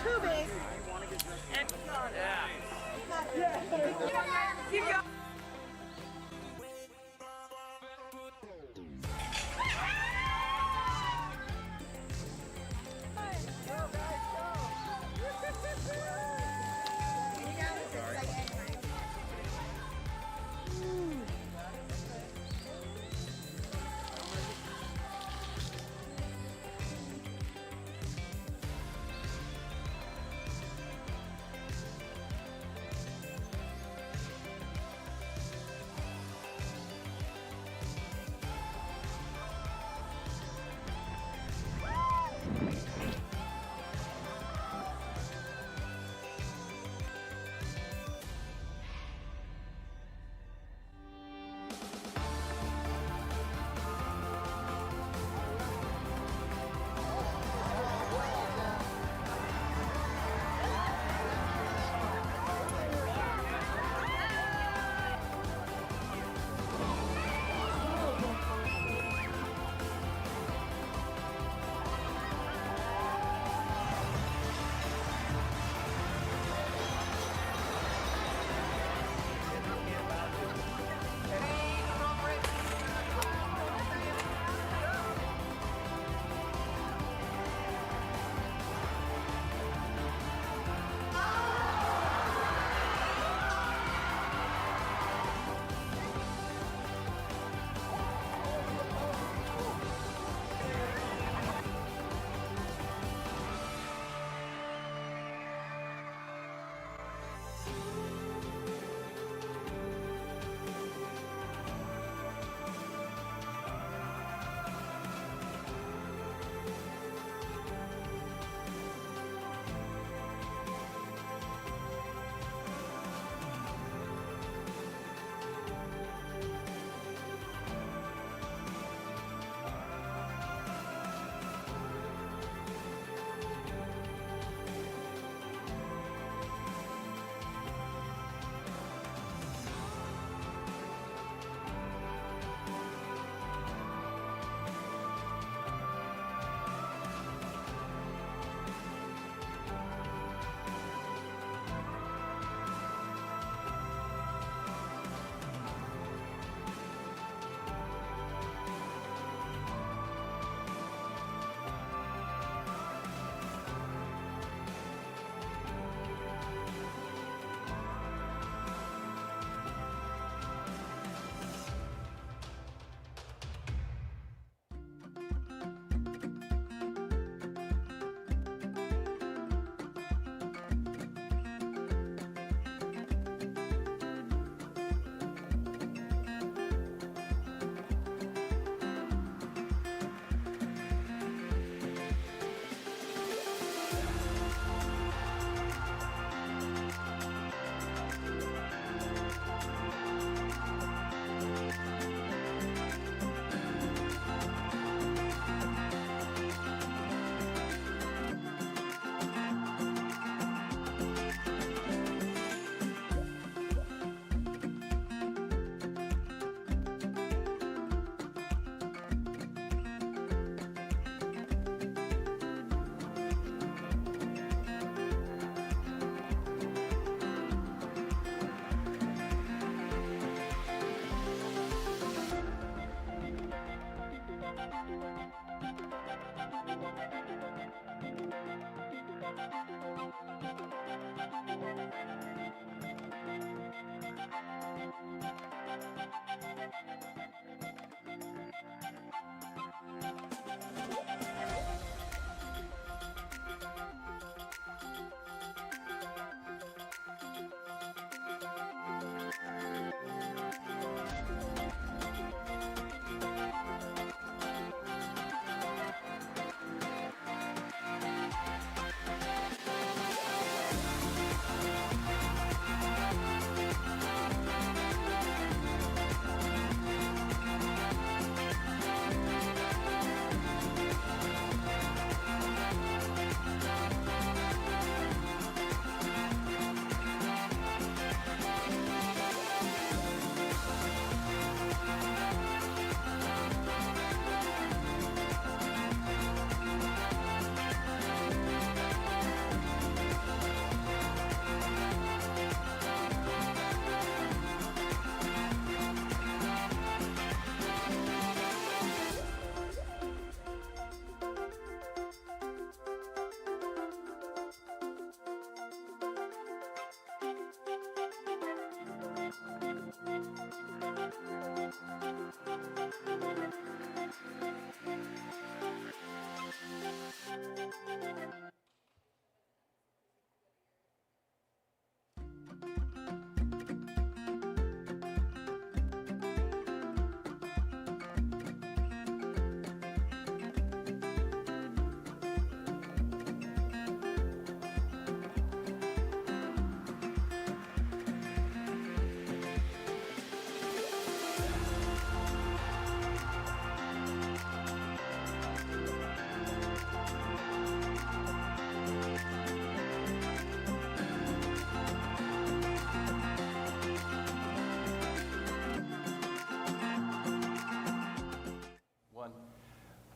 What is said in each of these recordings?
too big. Yeah. Keep going.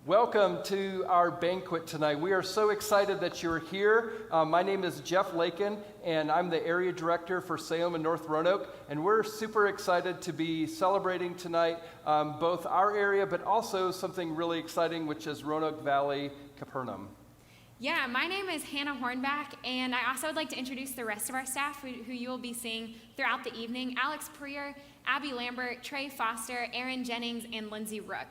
Welcome to our banquet tonight. We are so excited that you're here. My name is Jeff Lakin, and I'm the area director for Salem-North Roanoke, and we're super excited to be celebrating tonight both our area, but also something really exciting, which is Roanoke Valley, Capernaum. Yeah, my name is Hannah Hornback, and I also would like to introduce the rest of our staff who you will be seeing throughout the evening. Alex Preer, Abby Lambert, Trey Foster, Aaron Jennings, and Lindsay Rook.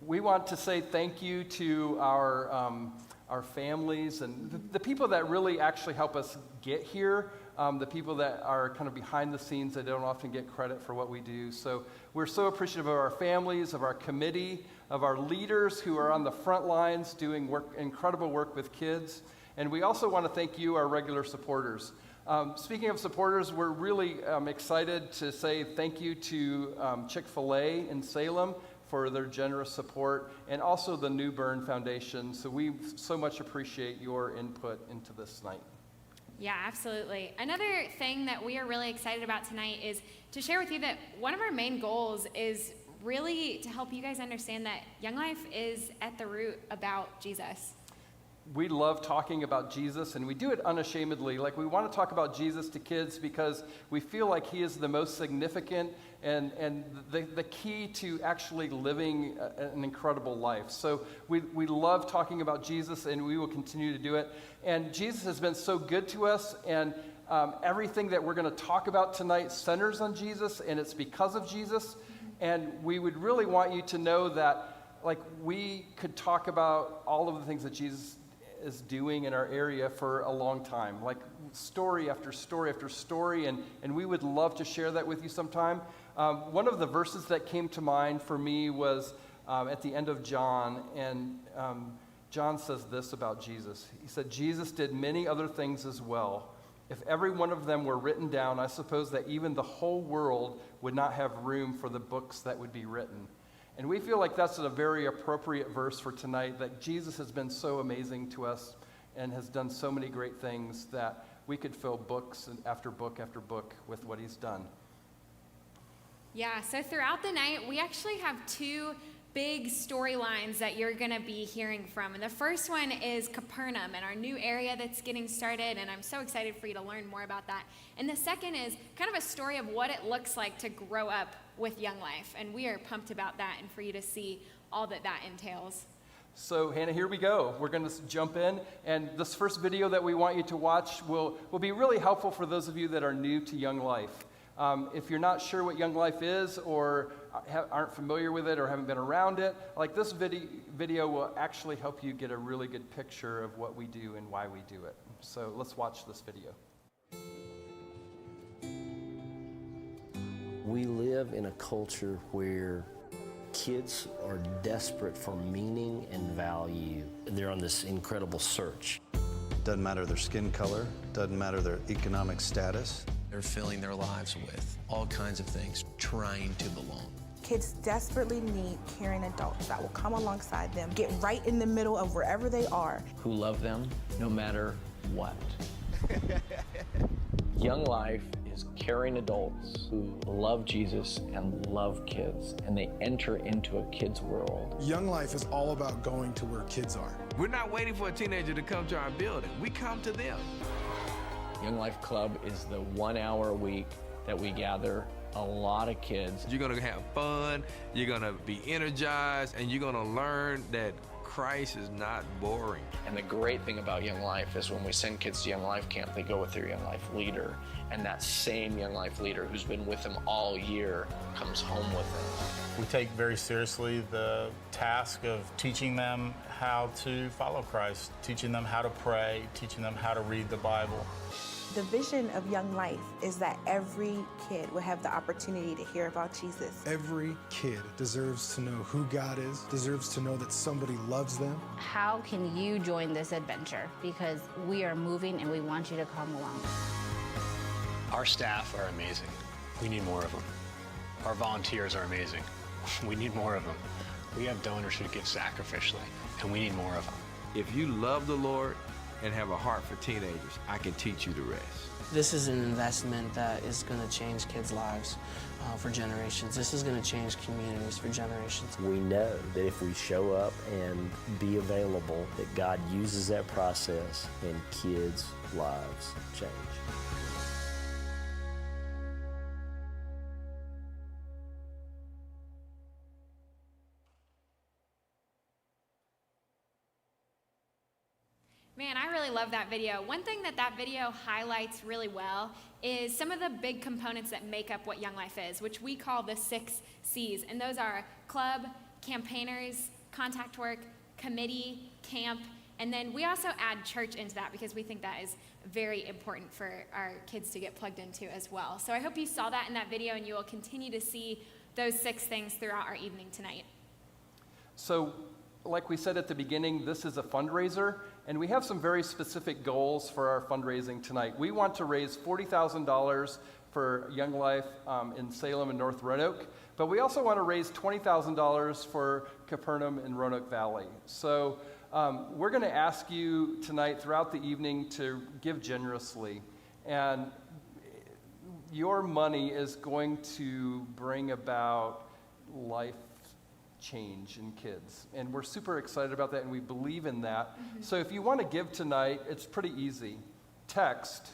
We want to say thank you to our families and the people that really actually help us get here, the people that are kind of behind the scenes that don't often get credit for what we do. So we're so appreciative of our families, of our committee, of our leaders who are on the front lines doing incredible work with kids. And we also want to thank you, our regular supporters. Speaking of supporters, we're really excited to say thank you to Chick-fil-A in Salem for their generous support, and also the New Bern Foundation. So we so much appreciate your input into this night. Yeah, absolutely. Another thing that we are really excited about tonight is to share with you that one of our main goals is really to help you guys understand that Young Life is at the root about Jesus. We love talking about Jesus, and we do it unashamedly. Like, we want to talk about Jesus to kids because we feel like he is the most significant and the key to actually living an incredible life. So we love talking about Jesus, and we will continue to do it. And Jesus has been so good to us, and everything that we're going to talk about tonight centers on Jesus, and it's because of Jesus. And we would really want you to know that, like, we could talk about all of the things that Jesus is doing in our area for a long time, like story after story after story, and we would love to share that with you sometime. One of the verses that came to mind for me was at the end of John, and John says this about Jesus. He said, "Jesus did many other things as well. If every one of them were written down, I suppose that even the whole world would not have room for the books that would be written." And we feel like that's a very appropriate verse for tonight, that Jesus has been so amazing to us and has done so many great things that we could fill books after book after book with what he's done. Yeah, so throughout the night, we actually have two big storylines that you're going to be hearing from. And the first one is Capernaum and our new area that's getting started, and I'm so excited for you to learn more about that. And the second is kind of a story of what it looks like to grow up with Young Life, and we are pumped about that and for you to see all that entails. So, Hannah, here we go. We're going to jump in, and this first video that we want you to watch will be really helpful for those of you that are new to Young Life. If you're not sure what Young Life is, or aren't familiar with it, or haven't been around it, like, this video will actually help you get a really good picture of what we do and why we do it. So let's watch this video. We live in a culture where kids are desperate for meaning and value. They're on this incredible search. Doesn't matter their skin color, doesn't matter their economic status. They're filling their lives with all kinds of things, trying to belong. Kids desperately need caring adults that will come alongside them, get right in the middle of wherever they are. Who love them no matter what. Young Life is caring adults who love Jesus and love kids, and they enter into a kid's world. Young Life is all about going to where kids are. We're not waiting for a teenager to come to our building. We come to them. Young Life Club is the 1 hour a week that we gather a lot of kids. You're gonna have fun, you're gonna be energized, and you're gonna learn that Christ is not boring. And the great thing about Young Life is when we send kids to Young Life Camp, they go with their Young Life leader, and that same Young Life leader who's been with them all year comes home with them. We take very seriously the task of teaching them how to follow Christ, teaching them how to pray, teaching them how to read the Bible. The vision of Young Life is that every kid will have the opportunity to hear about Jesus. Every kid deserves to know who God is, deserves to know that somebody loves them. How can you join this adventure? Because we are moving and we want you to come along. Our staff are amazing. We need more of them. Our volunteers are amazing. We need more of them. We have donors who give sacrificially, and we need more of them. If you love the Lord and have a heart for teenagers, I can teach you the rest. This is an investment that is going to change kids' lives for generations. This is going to change communities for generations. We know that if we show up and be available, that God uses that process and kids' lives change. Man, I really love that video. One thing that video highlights really well is some of the big components that make up what Young Life is, which we call the 6 C's. And those are club, campaigners, contact work, committee, camp, and then we also add church into that because we think that is very important for our kids to get plugged into as well. So I hope you saw that in that video and you will continue to see those 6 things throughout our evening tonight. So, like we said at the beginning, this is a fundraiser, and we have some very specific goals for our fundraising tonight. We want to raise $40,000 for Young Life in Salem and North Roanoke, but we also want to raise $20,000 for Capernaum and Roanoke Valley. So we're going to ask you tonight throughout the evening to give generously, and your money is going to bring about life change in kids, and we're super excited about that, and we believe in that. So if you want to give tonight, it's pretty easy. Text,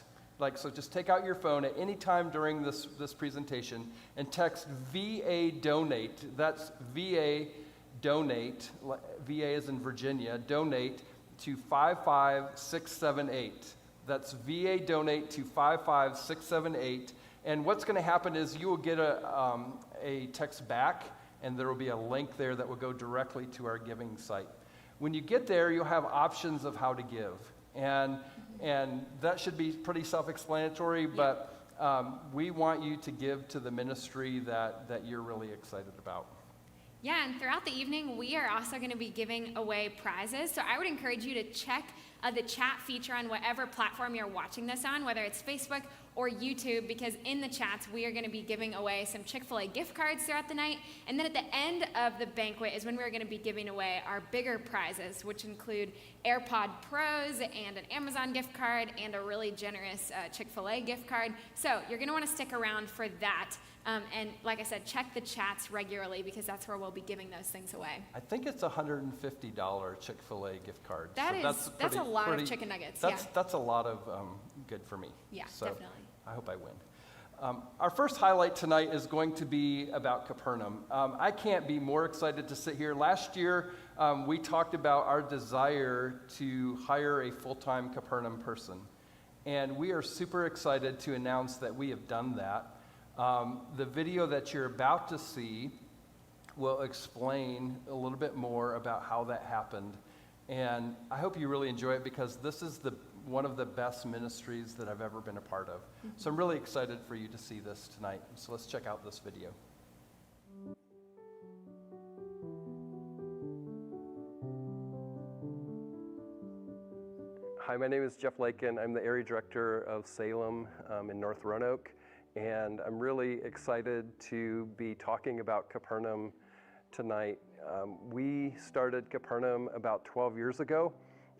so just take out your phone at any time during this presentation and text VA donate. That's VA donate, VA is in Virginia, donate to 55678. That's VA donate to 55678, and what's going to happen is you will get a text back, and there will be a link there that will go directly to our giving site. When you get there, you'll have options of how to give. And that should be pretty self-explanatory, but we want you to give to the ministry that you're really excited about. Yeah, and throughout the evening, we are also going to be giving away prizes. So I would encourage you to check the chat feature on whatever platform you're watching this on, whether it's Facebook or YouTube, because in the chats, we are going to be giving away some Chick-fil-A gift cards throughout the night. And then at the end of the banquet is when we're going to be giving away our bigger prizes, which include AirPod Pros and an Amazon gift card and a really generous Chick-fil-A gift card. So you're going to want to stick around for that. And like I said, check the chats regularly because that's where we'll be giving those things away. I think it's a $150 Chick-fil-A gift card. That's a lot of chicken nuggets. That's a lot of good for me. Yeah, so definitely. I hope I win. Our first highlight tonight is going to be about Capernaum. I can't be more excited to sit here. Last year, we talked about our desire to hire a full-time Capernaum person. And we are super excited to announce that we have done that. The video that you're about to see will explain a little bit more about how that happened. And I hope you really enjoy it because this is one of the best ministries that I've ever been a part of. So I'm really excited for you to see this tonight. So let's check out this video. Hi, my name is Jeff Lakin. I'm the area director of Salem in North Roanoke. And I'm really excited to be talking about Capernaum tonight. We started Capernaum about 12 years ago,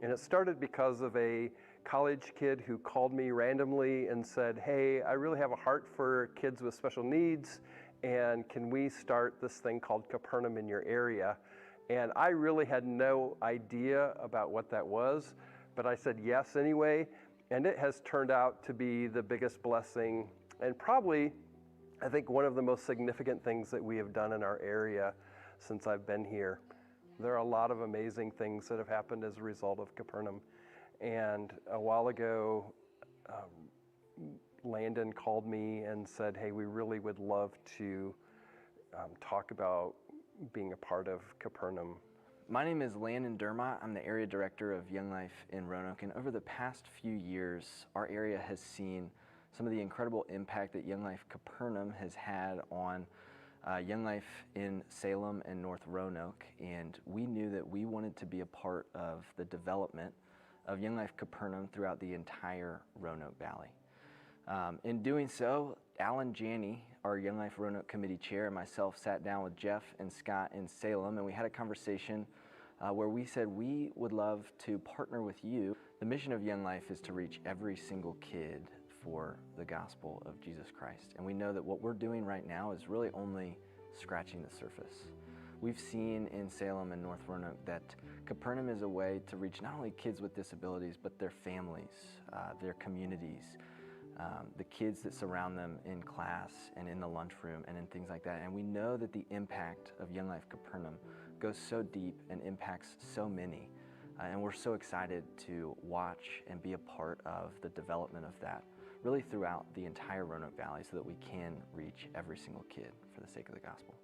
and it started because of a college kid who called me randomly and said, hey, I really have a heart for kids with special needs, and can we start this thing called Capernaum in your area? And I really had no idea about what that was, but I said yes anyway, and it has turned out to be the biggest blessing and probably, I think, one of the most significant things that we have done in our area since I've been here. There are a lot of amazing things that have happened as a result of Capernaum. And a while ago, Landon called me and said, hey, we really would love to talk about being a part of Capernaum. My name is Landon Dermott. I'm the area director of Young Life in Roanoke. And over the past few years, our area has seen some of the incredible impact that Young Life Capernaum has had on Young Life in Salem and North Roanoke, and we knew that we wanted to be a part of the development of Young Life Capernaum throughout the entire Roanoke Valley. In doing so, Alan Janney, our Young Life Roanoke Committee Chair, and myself sat down with Jeff and Scott in Salem, and we had a conversation where we said we would love to partner with you. The mission of Young Life is to reach every single kid for the gospel of Jesus Christ. And we know that what we're doing right now is really only scratching the surface. We've seen in Salem and North Roanoke that Capernaum is a way to reach not only kids with disabilities, but their families, their communities, the kids that surround them in class and in the lunchroom and in things like that. And we know that the impact of Young Life Capernaum goes so deep and impacts so many. And we're so excited to watch and be a part of the development of that, really throughout the entire Roanoke Valley, so that we can reach every single kid for the sake of the gospel.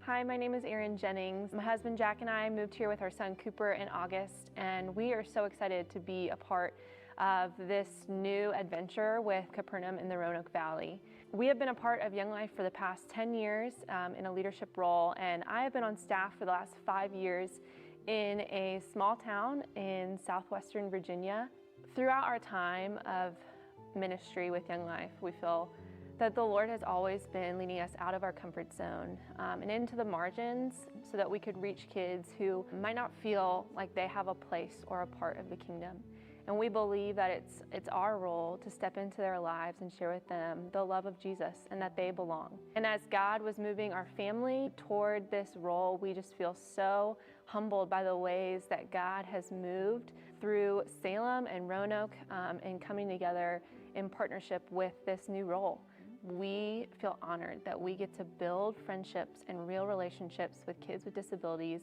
Hi, my name is Erin Jennings. My husband Jack and I moved here with our son Cooper in August, and we are so excited to be a part of this new adventure with Capernaum in the Roanoke Valley. We have been a part of Young Life for the past 10 years in a leadership role, and I have been on staff for the last 5 years in a small town in southwestern Virginia. Throughout our time of ministry with Young Life, we feel that the Lord has always been leading us out of our comfort zone and into the margins so that we could reach kids who might not feel like they have a place or a part of the kingdom. And we believe that it's our role to step into their lives and share with them the love of Jesus and that they belong. And as God was moving our family toward this role, we just feel so humbled by the ways that God has moved through Salem and Roanoke and coming together in partnership with this new role. We feel honored that we get to build friendships and real relationships with kids with disabilities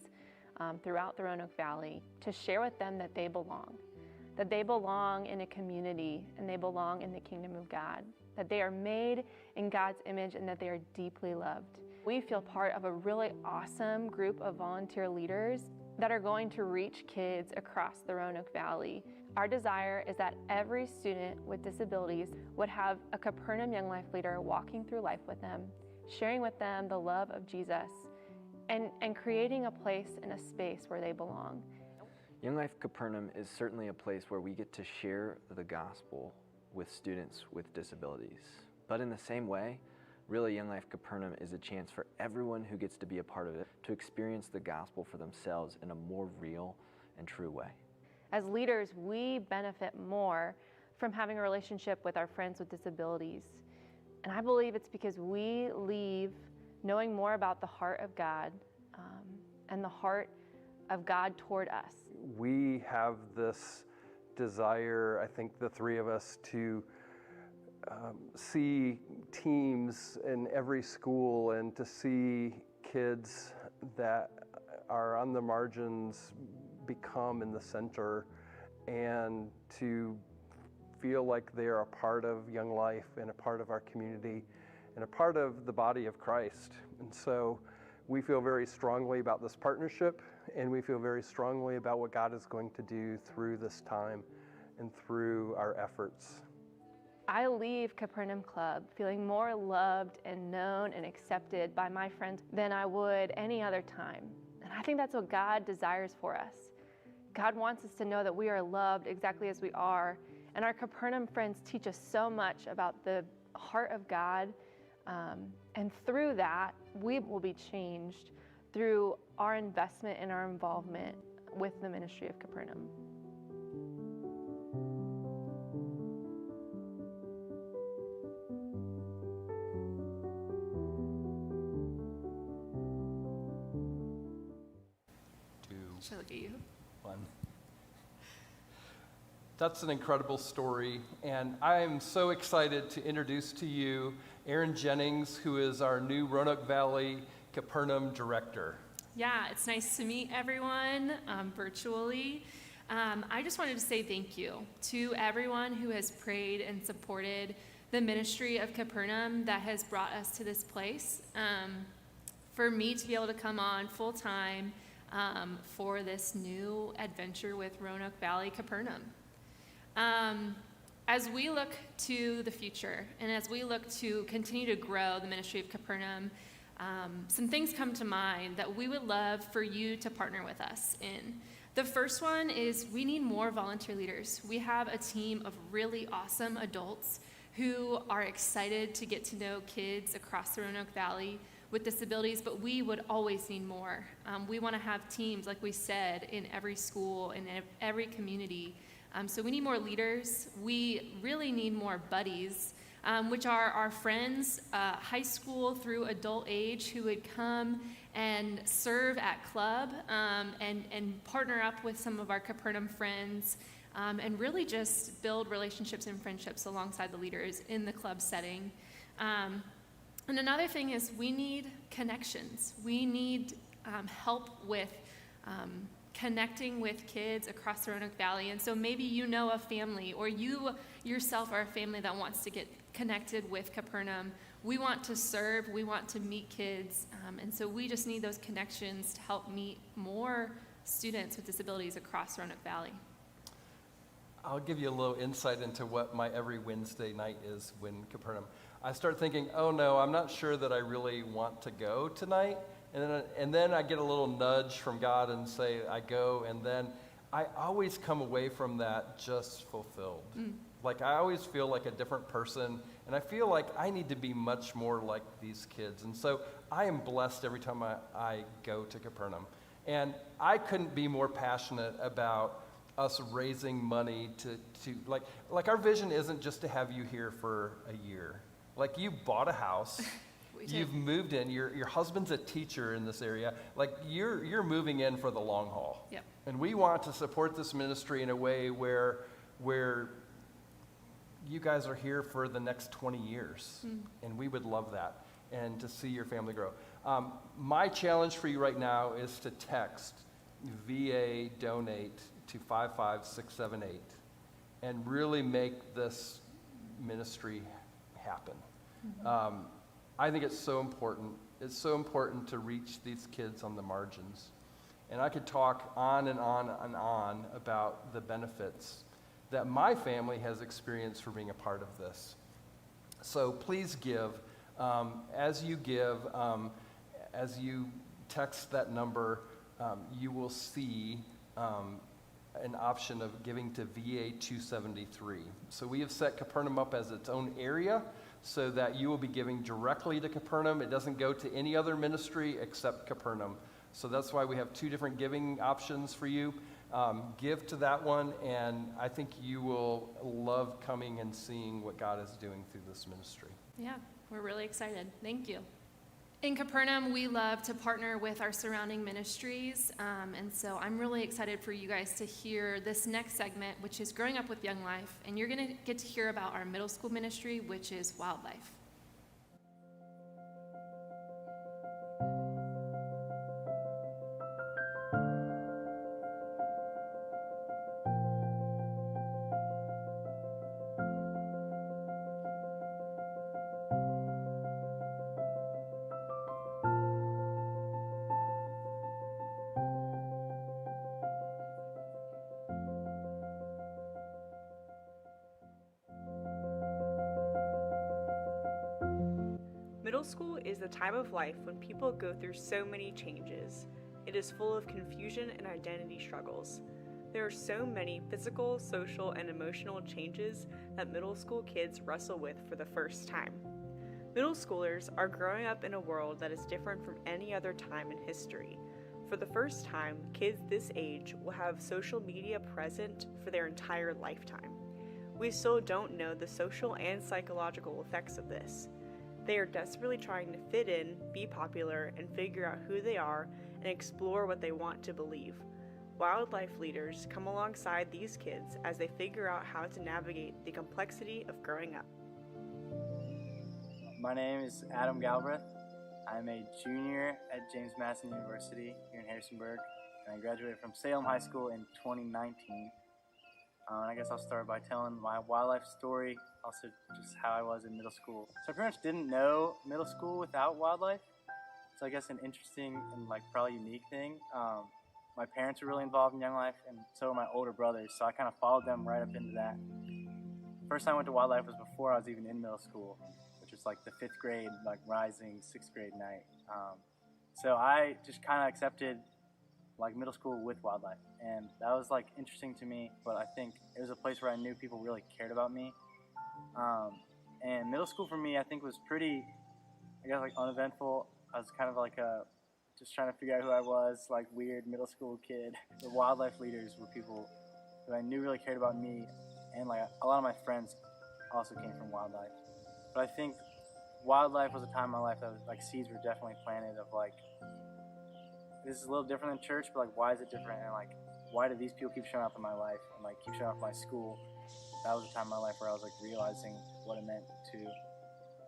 throughout the Roanoke Valley to share with them that they belong in a community and they belong in the kingdom of God, that they are made in God's image and that they are deeply loved. We feel part of a really awesome group of volunteer leaders that are going to reach kids across the Roanoke Valley. Our desire is that every student with disabilities would have a Capernaum Young Life leader walking through life with them, sharing with them the love of Jesus, and creating a place and a space where they belong. Young Life Capernaum is certainly a place where we get to share the gospel with students with disabilities. But in the same way, really Young Life Capernaum is a chance for everyone who gets to be a part of it to experience the gospel for themselves in a more real and true way. As leaders, we benefit more from having a relationship with our friends with disabilities. And I believe it's because we leave knowing more about the heart of God and the heart of God toward us. We have this desire, I think the three of us, to see teams in every school and to see kids that are on the margins become in the center and to feel like they are a part of Young Life and a part of our community and a part of the body of Christ. And so we feel very strongly about this partnership, and we feel very strongly about what God is going to do through this time and through our efforts. I leave Capernaum Club feeling more loved and known and accepted by my friends than I would any other time. And I think that's what God desires for us. God wants us to know that we are loved exactly as we are. And our Capernaum friends teach us so much about the heart of God. And through that, we will be changed through our investment and our involvement with the ministry of Capernaum. Should I look at you? One. That's an incredible story, and I am so excited to introduce to you Erin Jennings, who is our new Roanoke Valley Capernaum Director. Yeah, it's nice to meet everyone virtually. I just wanted to say thank you to everyone who has prayed and supported the ministry of Capernaum that has brought us to this place. For me to be able to come on full-time for this new adventure with Roanoke Valley Capernaum. As we look to the future and as we look to continue to grow the ministry of Capernaum, some things come to mind that we would love for you to partner with us in. The first one is we need more volunteer leaders. We have a team of really awesome adults who are excited to get to know kids across the Roanoke Valley with disabilities, but we would always need more. We want to have teams, like we said, in every school and in every community So we need more leaders. We really need more buddies, which are our friends, high school through adult age, who would come and serve at club and partner up with some of our Capernaum friends, and really just build relationships and friendships alongside the leaders in the club setting. And another thing is we need connections. We need help with connecting with kids across the Roanoke Valley. And so maybe you know a family, or you yourself are a family that wants to get connected with Capernaum. We want to serve, we want to meet kids, and so we just need those connections to help meet more students with disabilities across Roanoke Valley. I'll give you a little insight into what my every Wednesday night is when Capernaum. I start thinking, oh no, I'm not sure that I really want to go tonight. And then I get a little nudge from God and say, I go, and then I always come away from that just fulfilled. Like I always feel like a different person, and I feel like I need to be much more like these kids. And so I am blessed every time I go to Capernaum. And I couldn't be more passionate about us raising money to like our vision isn't just to have you here for a year. Like you bought a house. You've moved in. Your husband's a teacher in this area. Like you're moving in for the long haul. Yep. And we want to support this ministry in a way where you guys are here for the next 20 years, and we would love that, and to see your family grow. My challenge for you right now is to text VA donate to 55678 and really make this ministry happen. I think it's so important. It's so important to reach these kids on the margins. And I could talk on and on and on about the benefits that my family has experienced for being a part of this. So please give. As you give, as you text that number, you will see an option of giving to VA 273. So we have set Capernaum up as its own area so that you will be giving directly to Capernaum. It doesn't go to any other ministry except Capernaum. So that's why we have two different giving options for you. Give to that one, and I think you will love coming and seeing what God is doing through this ministry. Yeah, we're really excited. Thank you. In Capernaum, we love to partner with our surrounding ministries, and so I'm really excited for you guys to hear this next segment, which is Growing Up with Young Life, and you're going to get to hear about our middle school ministry, which is Wildlife. Middle school is the time of life when people go through so many changes. It is full of confusion and identity struggles. There are so many physical, social, and emotional changes that middle school kids wrestle with for the first time. Middle schoolers are growing up in a world that is different from any other time in history. For the first time, kids this age will have social media present for their entire lifetime. We still don't know the social and psychological effects of this. They are desperately trying to fit in, be popular, and figure out who they are and explore what they want to believe. Wildlife leaders come alongside these kids as they figure out how to navigate the complexity of growing up. My name is Adam Galbraith. I'm a junior at James Madison University here in Harrisonburg, and I graduated from Salem High School in 2019. I guess I'll start by telling my wildlife story, also just how I was in middle school. So I pretty much didn't know middle school without wildlife. So I guess an interesting and probably unique thing. My parents were really involved in Young Life, and so were my older brothers, so I kind of followed them right up into that. First time I went to wildlife was before I was even in middle school, which was the 5th grade, rising 6th grade night. So I just kind of accepted middle school with wildlife, and that was interesting to me, but I think it was a place where I knew people really cared about me. And middle school for me, I think, was pretty, uneventful. I was kind of just trying to figure out who I was, weird middle school kid. The wildlife leaders were people who I knew really cared about me, and like a lot of my friends also came from wildlife. But I think wildlife was a time in my life that was, like, seeds were definitely planted of like, this is a little different than church, but like, why is it different? And like, why do these people keep showing up in my life and like keep showing up in my school? That was a time in my life where I was like realizing what it meant to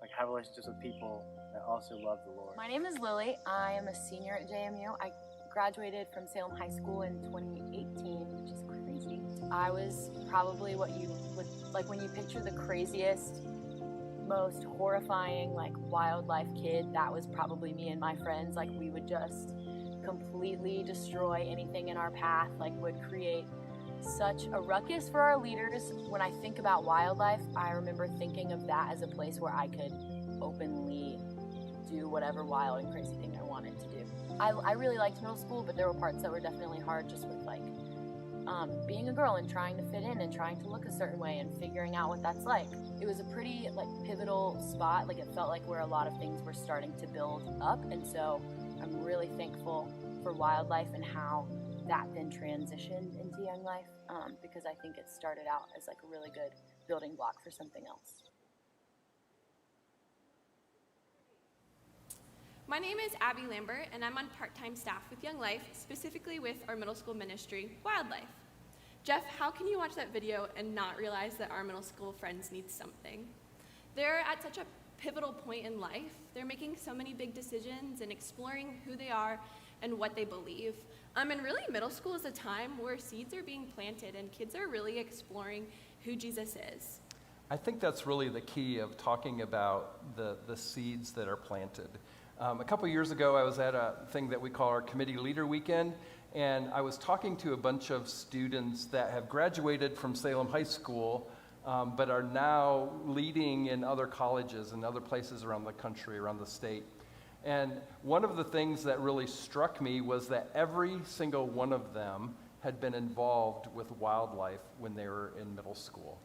like have relationships with people that also love the Lord. My name is Lily. I am a senior at JMU. I graduated from Salem High School in 2018, which is crazy. I was probably what you would, like when you picture the craziest, most horrifying, like wildlife kid, that was probably me and my friends. Like we would just completely destroy anything in our path, like would create such a ruckus for our leaders. When I think about wildlife, I remember thinking of that as a place where I could openly do whatever wild and crazy thing I wanted to do. I really liked middle school, but there were parts that were definitely hard, just with like being a girl and trying to fit in and trying to look a certain way and figuring out what that's like. It was a pretty like pivotal spot. Like it felt like where a lot of things were starting to build up, and so I'm really thankful for wildlife and how that then transitioned into Young Life, because I think it started out as like a really good building block for something else. My name is Abby Lambert, and I'm on part-time staff with Young Life, specifically with our middle school ministry, Wildlife. Jeff, how can you watch that video and not realize that our middle school friends need something? They're at such a pivotal point in life. They're making so many big decisions and exploring who they are and what they believe. And really, middle school is a time where seeds are being planted and kids are really exploring who Jesus is. I think that's really the key of talking about the seeds that are planted. A couple years ago, I was at a thing that we call our Committee Leader Weekend, and I was talking to a bunch of students that have graduated from Salem High School, but are now leading in other colleges and other places around the country, around the state. And one of the things that really struck me was that every single one of them had been involved with wildlife when they were in middle school.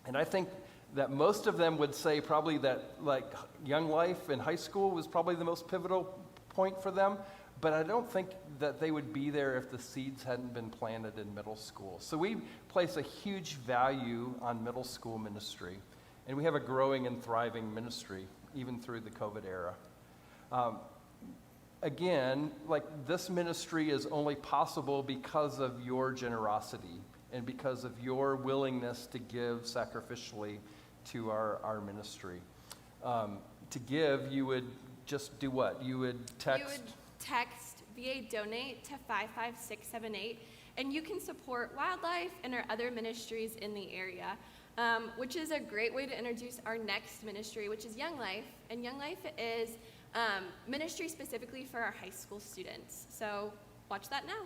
And I think that most of them would say probably that like Young Life in high school was probably the most pivotal point for them, but I don't think that they would be there if the seeds hadn't been planted in middle school. So we place a huge value on middle school ministry, and we have a growing and thriving ministry even through the COVID era. Again, like this ministry is only possible because of your generosity and because of your willingness to give sacrificially to our ministry. To give, you would just do what? You would text? You would text VA Donate to 55678, and you can support Wildlife and our other ministries in the area, which is a great way to introduce our next ministry, which is Young Life. And Young Life is ministry specifically for our high school students. So watch that now.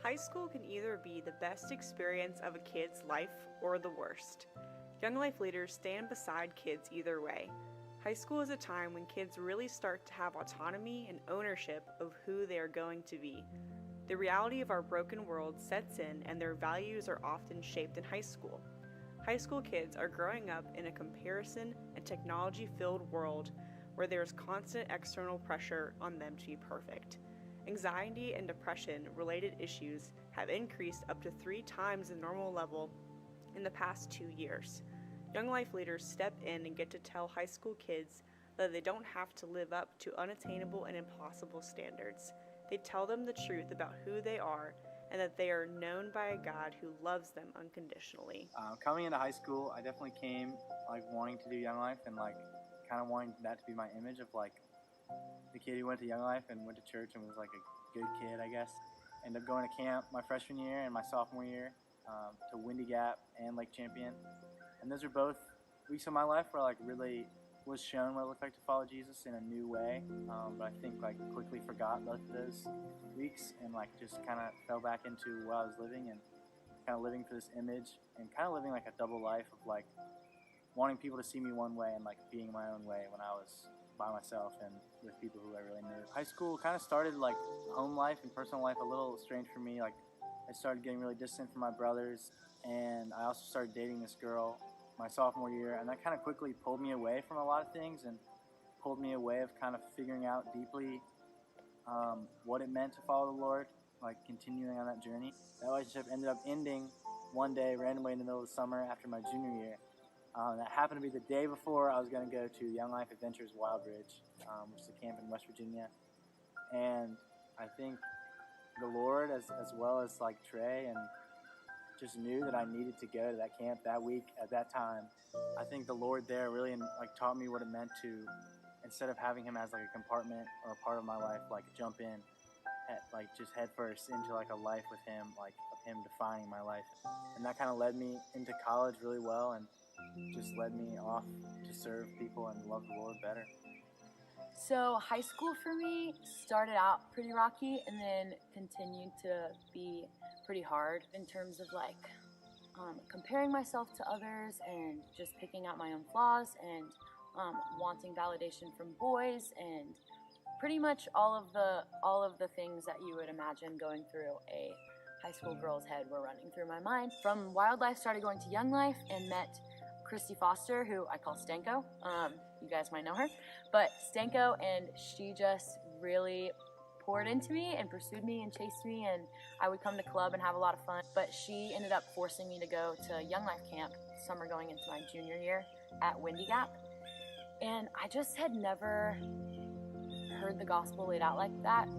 High school can either be the best experience of a kid's life or the worst. Young Life leaders stand beside kids either way. High school is a time when kids really start to have autonomy and ownership of who they are going to be. The reality of our broken world sets in, and their values are often shaped in high school. High school kids are growing up in a comparison and technology-filled world where there's constant external pressure on them to be perfect. Anxiety and depression-related issues have increased up to 3 times the normal level in the past 2 years. Young Life leaders step in and get to tell high school kids that they don't have to live up to unattainable and impossible standards. They tell them the truth about who they are and that they are known by a God who loves them unconditionally. Coming into high school, I definitely came like wanting to do Young Life and like kind of wanting that to be my image of like the kid who went to Young Life and went to church and was like a good kid, I guess. Ended up going to camp my freshman year and my sophomore year to Windy Gap and Lake Champion. And those are both weeks of my life where I like really was shown what it looked like to follow Jesus in a new way. But I think like quickly forgot both of those weeks and like just kind of fell back into what I was living and kind of living for this image and kind of living like a double life of like wanting people to see me one way and like being my own way when I was by myself and with people who I really knew. High school kind of started like home life and personal life a little strange for me. Like I started getting really distant from my brothers, and I also started dating this girl my sophomore year, and that kind of quickly pulled me away from a lot of things and pulled me away of kind of figuring out deeply what it meant to follow the Lord, like continuing on that journey. That relationship ended up ending one day randomly in the middle of the summer after my junior year. That happened to be the day before I was going to go to Young Life Adventures Wildridge, which is a camp in West Virginia. And I think the Lord, as well as like Trey, and just knew that I needed to go to that camp that week at that time. I think the Lord there really like taught me what it meant to, instead of having him as like a compartment or a part of my life, like jump in, like just head first into like a life with him, like of him defining my life. And that kind of led me into college really well, and just led me off to serve people and love the Lord better. So high school for me started out pretty rocky and then continued to be pretty hard in terms of like comparing myself to others and just picking out my own flaws and wanting validation from boys, and pretty much all of the things that you would imagine going through a high school girl's head were running through my mind. From Wildlife, started going to Young Life and met Christy Foster, who I call Stanko. You guys might know her, but Stanko, and she just really poured into me and pursued me and chased me, and I would come to club and have a lot of fun. But she ended up forcing me to go to Young Life camp summer going into my junior year at Windy Gap, and I just had never heard the gospel laid out like that.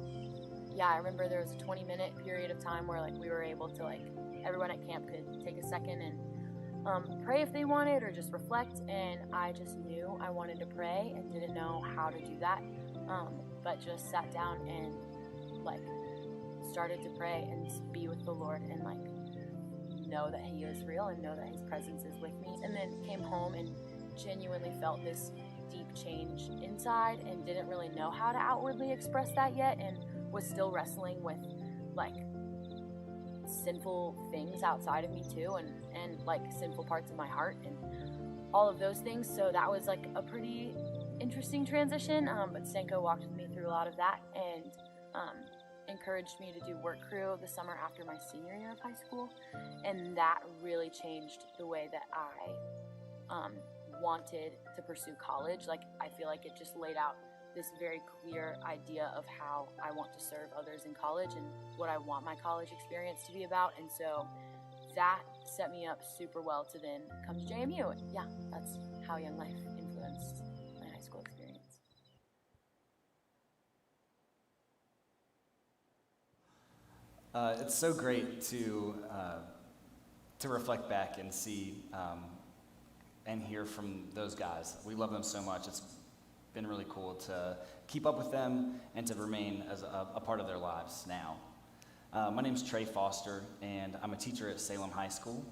Yeah, I remember there was a 20-minute period of time where like we were able to, like, everyone at camp could take a second and pray if they wanted or just reflect, and I just knew I wanted to pray and didn't know how to do that, but just sat down and like started to pray and be with the Lord and like know that he is real and know that his presence is with me. And then came home and genuinely felt this deep change inside and didn't really know how to outwardly express that yet, and was still wrestling with like sinful things outside of me too, and like sinful parts of my heart and all of those things. So that was like a pretty interesting transition, but Stanko walked with me through a lot of that and encouraged me to do work crew the summer after my senior year of high school, and that really changed the way that I wanted to pursue college. Like, I feel like it just laid out this very clear idea of how I want to serve others in college and what I want my college experience to be about. And so that set me up super well to then come to JMU. Yeah, that's how Young Life influenced my high school experience. It's so great to reflect back and see and hear from those guys. We love them so much. It's been really cool to keep up with them and to remain as a part of their lives now. My name's Trey Foster, and I'm a teacher at Salem High School.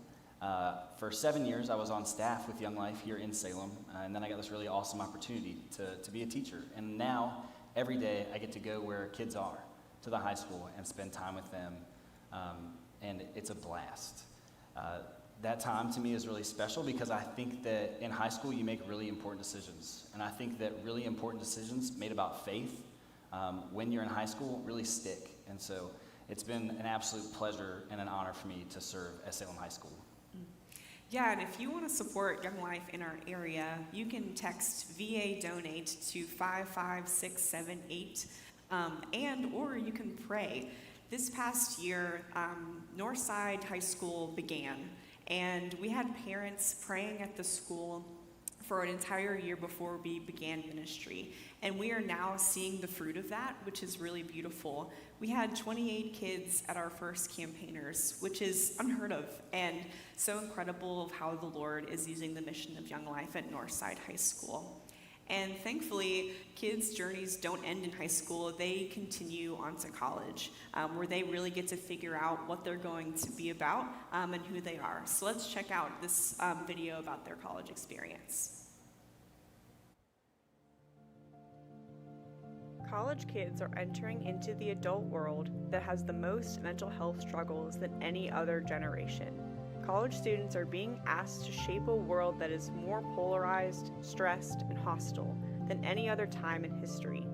For 7 years, I was on staff with Young Life here in Salem, and then I got this really awesome opportunity to be a teacher. And now, every day, I get to go where kids are, to the high school, and spend time with them, and it's a blast. That time to me is really special because I think that in high school you make really important decisions. And I think that really important decisions made about faith when you're in high school really stick. And so it's been an absolute pleasure and an honor for me to serve at Salem High School. Yeah, and if you want to support Young Life in our area, you can text VA Donate to 55678, or you can pray. This past year, Northside High School began, and we had parents praying at the school for an entire year before we began ministry. And we are now seeing the fruit of that, which is really beautiful. We had 28 kids at our first campaigners, which is unheard of and so incredible of how the Lord is using the mission of Young Life at Northside High School. And thankfully, kids' journeys don't end in high school. They continue on to college, where they really get to figure out what they're going to be about and who they are. So let's check out this video about their college experience. College kids are entering into the adult world that has the most mental health struggles than any other generation. College students are being asked to shape a world that is more polarized, stressed, and hostile than any other time in history.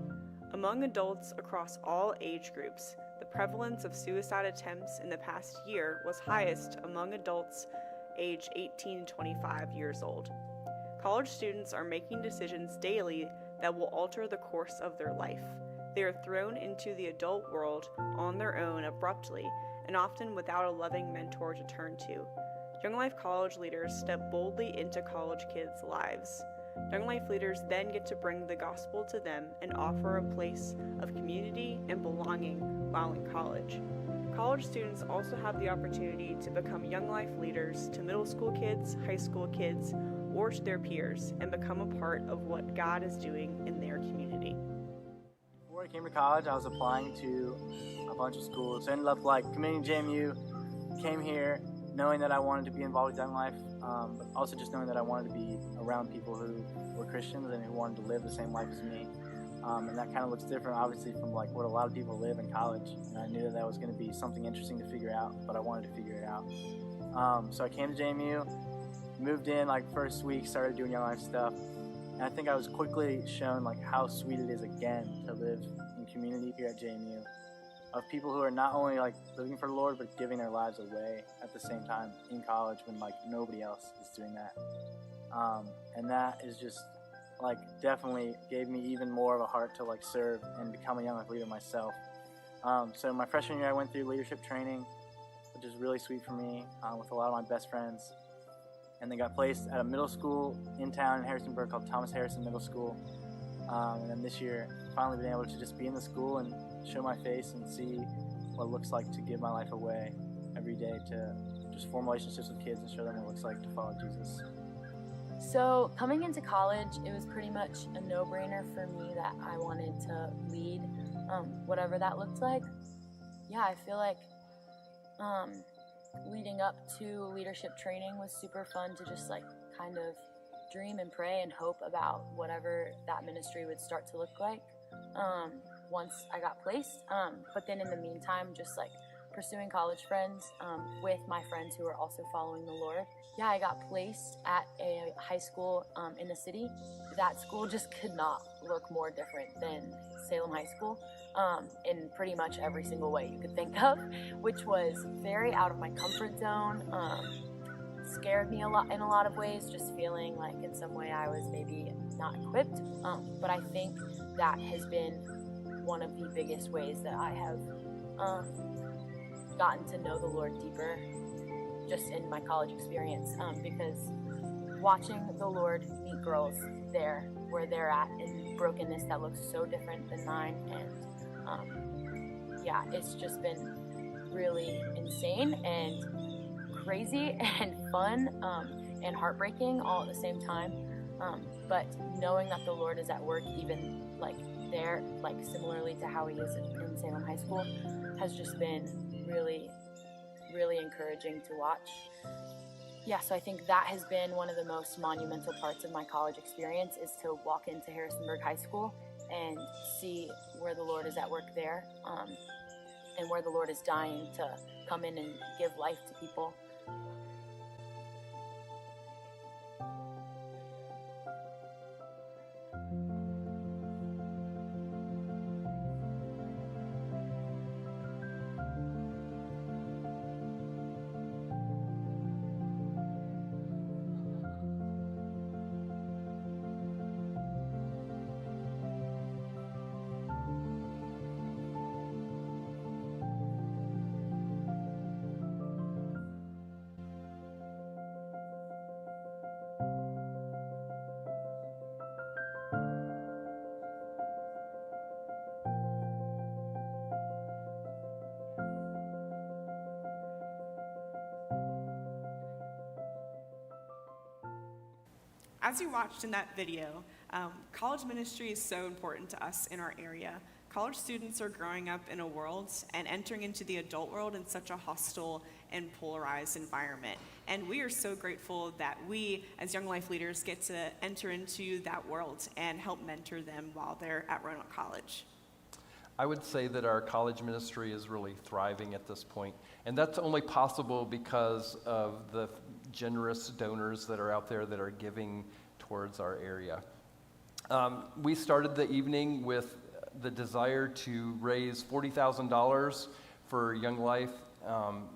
Among adults across all age groups, the prevalence of suicide attempts in the past year was highest among adults aged 18 to 25 years old. College students are making decisions daily that will alter the course of their life. They are thrown into the adult world on their own abruptly and often without a loving mentor to turn to. Young Life College leaders step boldly into college kids' lives. Young Life leaders then get to bring the gospel to them and offer a place of community and belonging while in college. College students also have the opportunity to become Young Life leaders to middle school kids, high school kids, or to their peers and become a part of what God is doing in their community. Before I came to college, I was applying to a bunch of schools. I ended up committing to JMU, came here knowing that I wanted to be involved with Young Life, but also just knowing that I wanted to be around people who were Christians and who wanted to live the same life as me. And that kind of looks different, obviously, from what a lot of people live in college. And I knew that was going to be something interesting to figure out, but I wanted to figure it out. So I came to JMU, moved in first week, started doing Young Life stuff. And I think I was quickly shown how sweet it is again to live in community here at JMU, of people who are not only living for the Lord, but giving their lives away at the same time in college when nobody else is doing that. And that is just definitely gave me even more of a heart to serve and become a Young Life leader myself. So my freshman year I went through leadership training, which is really sweet for me, with a lot of my best friends. And then got placed at a middle school in town in Harrisonburg called Thomas Harrison Middle School. And then this year, finally been able to just be in the school and show my face and see what it looks like to give my life away every day to just form relationships with kids and show them what it looks like to follow Jesus. So coming into college, it was pretty much a no-brainer for me that I wanted to lead, whatever that looked like. Yeah, I feel like leading up to leadership training was super fun to just kind of dream and pray and hope about whatever that ministry would start to look like once I got placed. But then in the meantime, just pursuing college friends with my friends who are also following the Lord. Yeah, I got placed at a high school in the city. That school just could not look more different than Salem High School in pretty much every single way you could think of, which was very out of my comfort zone. Scared me a lot in a lot of ways, just feeling in some way I was maybe not equipped. But I think that has been one of the biggest ways that I have gotten to know the Lord deeper just in my college experience, because watching the Lord meet girls there where they're at in brokenness that looks so different than mine, and yeah, it's just been really insane and crazy and fun and heartbreaking all at the same time, but knowing that the Lord is at work even there, similarly to how he is in Salem High School, has just been really, really encouraging to watch. Yeah, so I think that has been one of the most monumental parts of my college experience, is to walk into Harrisonburg High School and see where the Lord is at work there, and where the Lord is dying to come in and give life to people. As you watched in that video, college ministry is so important to us in our area. College students are growing up in a world and entering into the adult world in such a hostile and polarized environment. And we are so grateful that we, as Young Life leaders, get to enter into that world and help mentor them while they're at Roanoke College. I would say that our college ministry is really thriving at this point, and that's only possible because of the generous donors that are out there that are giving towards our area. We started the evening with the desire to raise $40,000 for Young Life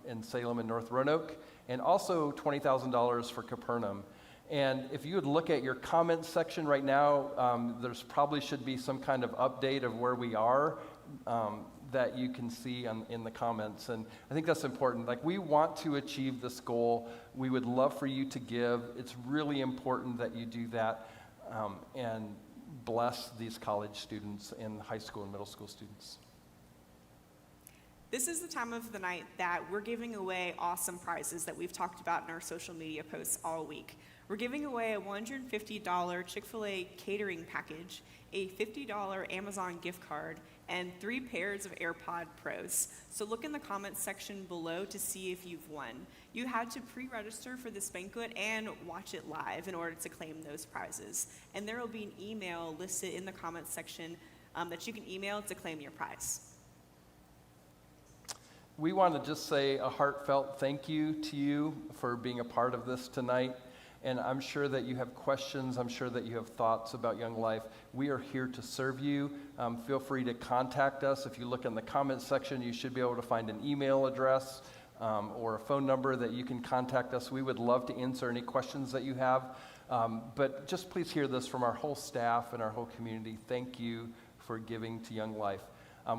in Salem and North Roanoke, and also $20,000 for Capernaum. And if you would look at your comments section right now, there's probably should be some kind of update of where we are that you can see in the comments. And I think that's important. Like, we want to achieve this goal. We would love for you to give. It's really important that you do that and bless these college students and high school and middle school students. This is the time of the night that we're giving away awesome prizes that we've talked about in our social media posts all week. We're giving away a $150 Chick-fil-A catering package, a $50 Amazon gift card, and 3 pairs of AirPod Pros. So look in the comments section below to see if you've won. You had to pre-register for this banquet and watch it live in order to claim those prizes. And there will be an email listed in the comments section that you can email to claim your prize. We want to just say a heartfelt thank you to you for being a part of this tonight. And I'm sure that you have questions. I'm sure that you have thoughts about Young Life. We are here to serve you. Feel free to contact us. If you look in the comments section, you should be able to find an email address or a phone number that you can contact us. We would love to answer any questions that you have. But just please hear this from our whole staff and our whole community. Thank you for giving to Young Life.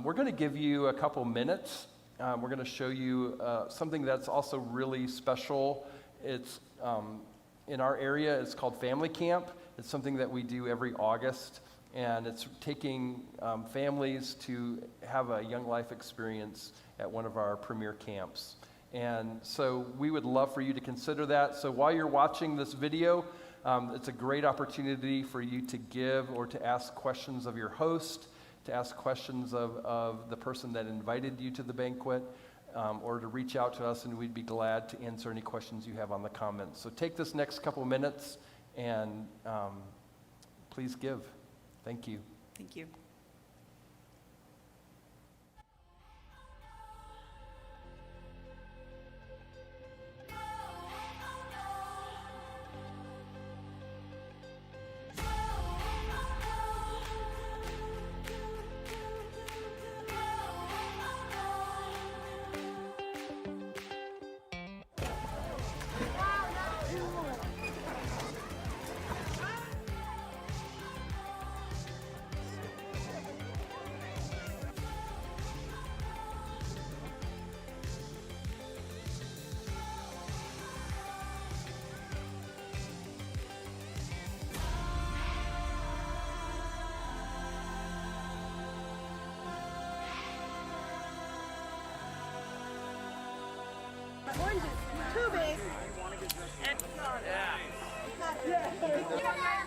We're going to give you a couple minutes. We're going to show you something that's also really special. It's in our area, it's called Family Camp. It's something that we do every August, and it's taking families to have a Young Life experience at one of our premier camps. And so we would love for you to consider that. So while you're watching this video, it's a great opportunity for you to give or to ask questions of your host, to ask questions of the person that invited you to the banquet, or to reach out to us, and we'd be glad to answer any questions you have on the comments. So take this next couple minutes and please give. Thank you. Thank you. Oranges, too big. Yeah.